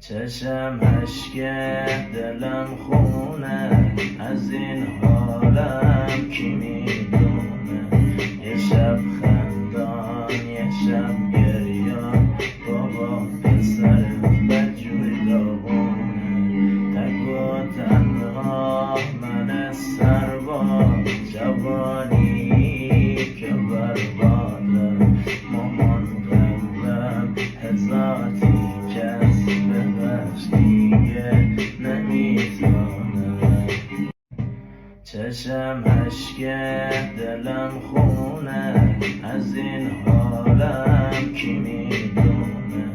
چشم اشک دلم خونه، از این حالم کی میدونه. یه شب خندان یه شب گریان، بابا پسر بدجوری داغونه. تک و تنها من سرباز، جوانی که برباده. مامان قلبم هزار تیکه دیگه نمیتونه. چشم اشک دلم خونه، از این حالم کی میدونه.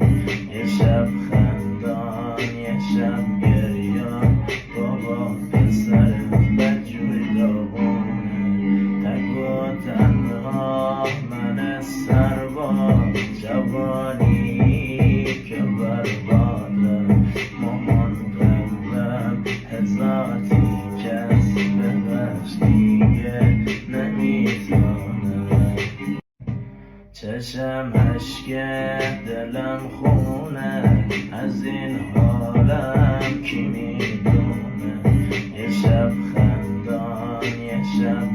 یه شب خندان یه شب گریان، بابا پسر بدجوری داغونه. تک و تنها من سرباز، جوانی که برباده. مامان قلبم هزار تیکه دیگه نمیتونه. چشم اشک دلم خونه، از این حالم کی میدونه. یه شب خندان یه شب